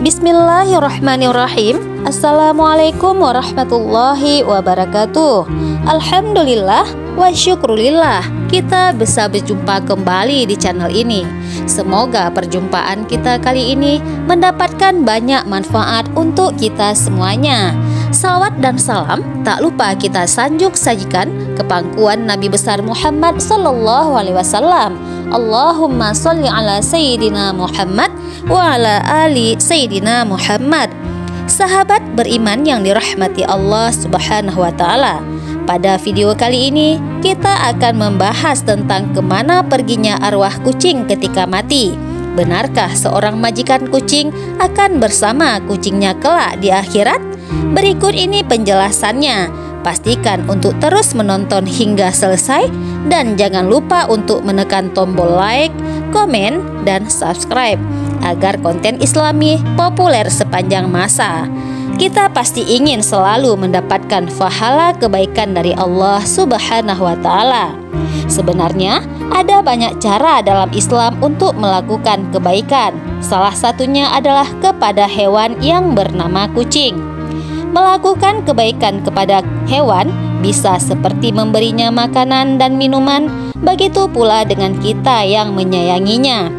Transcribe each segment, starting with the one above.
Bismillahirrahmanirrahim. Assalamualaikum warahmatullahi wabarakatuh. Alhamdulillah wa syukrulillah, kita bisa berjumpa kembali di channel ini. Semoga perjumpaan kita kali ini mendapatkan banyak manfaat untuk kita semuanya. Salawat dan salam tak lupa kita sajikan ke pangkuan Nabi besar Muhammad sallallahu alaihi wasallam. Allahumma sholli ala sayyidina Muhammad wa ala ali sayyidina Muhammad. Sahabat beriman yang dirahmati Allah Subhanahu wa taala. Pada video kali ini kita akan membahas tentang kemana perginya arwah kucing ketika mati. Benarkah seorang majikan kucing akan bersama kucingnya kelak di akhirat? Berikut ini penjelasannya. Pastikan untuk terus menonton hingga selesai dan jangan lupa untuk menekan tombol like, komen, dan subscribe agar konten Islami populer sepanjang masa. Kita pasti ingin selalu mendapatkan pahala kebaikan dari Allah Subhanahu wa taala. Sebenarnya ada banyak cara dalam Islam untuk melakukan kebaikan. Salah satunya adalah kepada hewan yang bernama kucing. Melakukan kebaikan kepada hewan bisa seperti memberinya makanan dan minuman, begitu pula dengan kita yang menyayanginya.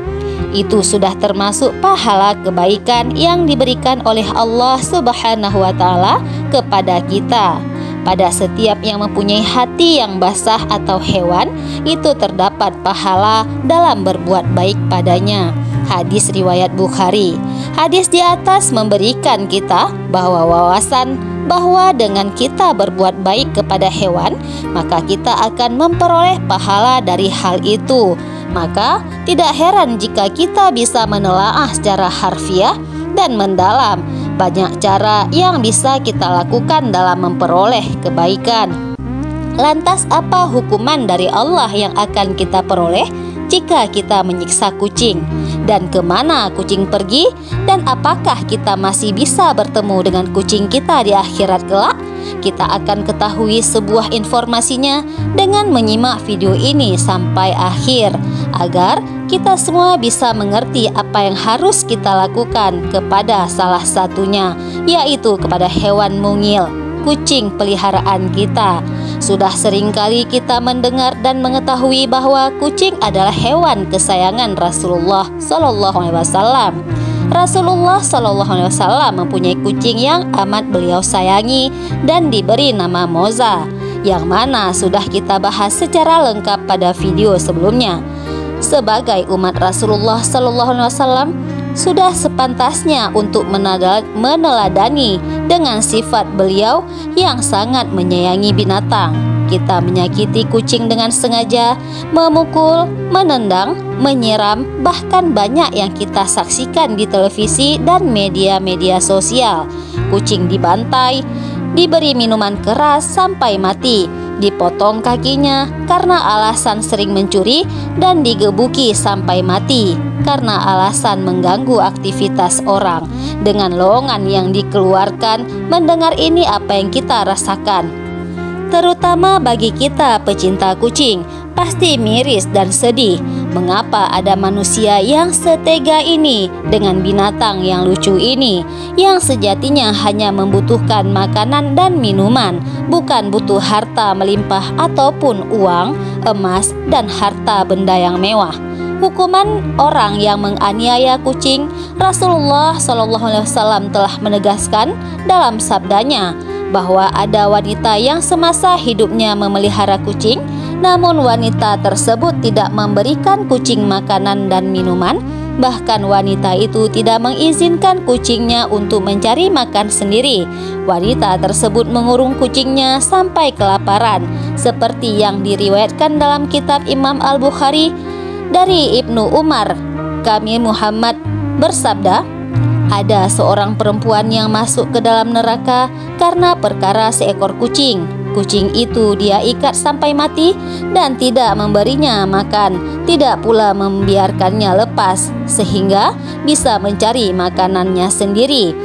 Itu sudah termasuk pahala kebaikan yang diberikan oleh Allah Subhanahu wa taala kepada kita. Pada setiap yang mempunyai hati yang basah atau hewan, itu terdapat pahala dalam berbuat baik padanya. Hadis riwayat Bukhari. Hadis di atas memberikan kita wawasan bahwa dengan kita berbuat baik kepada hewan, maka kita akan memperoleh pahala dari hal itu. Maka tidak heran jika kita bisa menelaah secara harfiah dan mendalam banyak cara yang bisa kita lakukan dalam memperoleh kebaikan. Lantas apa hukuman dari Allah yang akan kita peroleh jika kita menyiksa kucing? Dan kemana kucing pergi? Dan apakah kita masih bisa bertemu dengan kucing kita di akhirat kelak? Kita akan ketahui sebuah informasinya dengan menyimak video ini sampai akhir, agar kita semua bisa mengerti apa yang harus kita lakukan kepada salah satunya, yaitu kepada hewan mungil, kucing peliharaan kita. Sudah seringkali kita mendengar dan mengetahui bahwa kucing adalah hewan kesayangan Rasulullah Sallallahu Alaihi Wasallam. Rasulullah Sallallahu Alaihi Wasallam mempunyai kucing yang amat beliau sayangi dan diberi nama Moza, yang mana sudah kita bahas secara lengkap pada video sebelumnya. Sebagai umat Rasulullah Sallallahu Alaihi Wasallam, sudah sepantasnya untuk meneladani dengan sifat beliau yang sangat menyayangi binatang. Kita menyakiti kucing dengan sengaja, memukul, menendang, menyiram, bahkan banyak yang kita saksikan di televisi dan media-media sosial. Kucing dibantai, diberi minuman keras sampai mati, dipotong kakinya karena alasan sering mencuri, dan digebuki sampai mati karena alasan mengganggu aktivitas orang. Dengan lowongan yang dikeluarkan, mendengar ini apa yang kita rasakan? Terutama bagi kita pecinta kucing, pasti miris dan sedih. Mengapa ada manusia yang setega ini dengan binatang yang lucu ini, yang sejatinya hanya membutuhkan makanan dan minuman, bukan butuh harta melimpah ataupun uang, emas, dan harta benda yang mewah. Hukuman orang yang menganiaya kucing, Rasulullah SAW telah menegaskan dalam sabdanya bahwa ada wanita yang semasa hidupnya memelihara kucing, namun wanita tersebut tidak memberikan kucing makanan dan minuman. Bahkan wanita itu tidak mengizinkan kucingnya untuk mencari makan sendiri. Wanita tersebut mengurung kucingnya sampai kelaparan, seperti yang diriwayatkan dalam kitab Imam Al-Bukhari dari Ibnu Umar. Kami Muhammad bersabda, ada seorang perempuan yang masuk ke dalam neraka karena perkara seekor kucing. Kucing itu dia ikat sampai mati dan tidak memberinya makan, tidak pula membiarkannya lepas sehingga bisa mencari makanannya sendiri.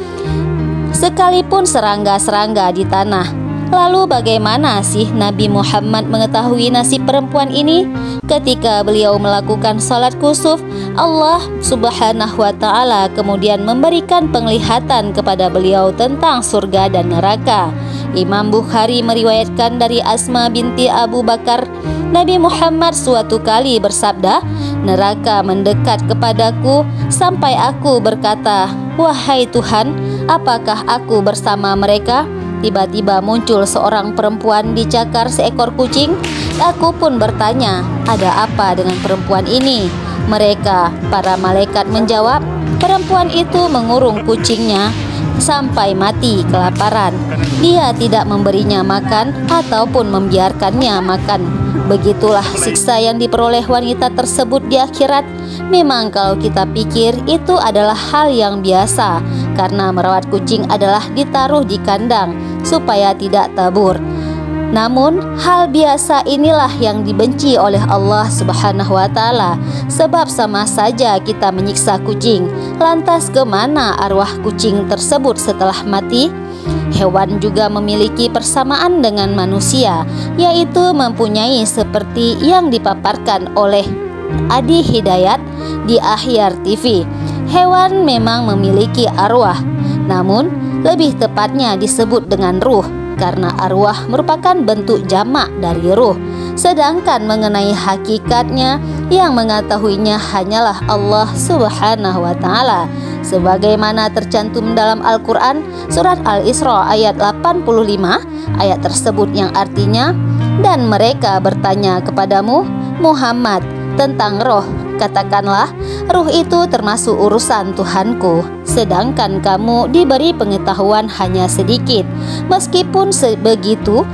Sekalipun serangga-serangga di tanah Lalu bagaimana sih Nabi Muhammad mengetahui nasib perempuan ini? Ketika beliau melakukan salat kusuf, Allah Subhanahu wa Ta'ala kemudian memberikan penglihatan kepada beliau tentang surga dan neraka. Imam Bukhari meriwayatkan dari Asma binti Abu Bakar, Nabi Muhammad suatu kali bersabda, "Neraka mendekat kepadaku sampai aku berkata, 'Wahai Tuhan, apakah aku bersama mereka?' Tiba-tiba muncul seorang perempuan dicakar seekor kucing. Aku pun bertanya, 'Ada apa dengan perempuan ini?' Mereka, para malaikat menjawab, 'Perempuan itu mengurung kucingnya sampai mati kelaparan. Dia tidak memberinya makan ataupun membiarkannya makan. Begitulah siksa yang diperoleh wanita tersebut di akhirat.' Memang kalau kita pikir itu adalah hal yang biasa, karena merawat kucing adalah ditaruh di kandang supaya tidak tabur. Namun hal biasa inilah yang dibenci oleh Allah Subhanahu wa Ta'ala, sebab sama saja kita menyiksa kucing. Lantas kemana arwah kucing tersebut setelah mati? Hewan juga memiliki persamaan dengan manusia, yaitu mempunyai seperti yang dipaparkan oleh Adi Hidayat di Ahyar TV. Hewan memang memiliki arwah, namun lebih tepatnya disebut dengan ruh, karena arwah merupakan bentuk jamak dari ruh. Sedangkan mengenai hakikatnya, yang mengetahuinya hanyalah Allah Subhanahu wa Ta'ala. Sebagaimana tercantum dalam Al-Quran surat Al-Isra ayat 85, ayat tersebut yang artinya, "Dan mereka bertanya kepadamu, Muhammad, tentang roh. Katakanlah, ruh itu termasuk urusan Tuhanku, sedangkan kamu diberi pengetahuan hanya sedikit. Meskipun begitu,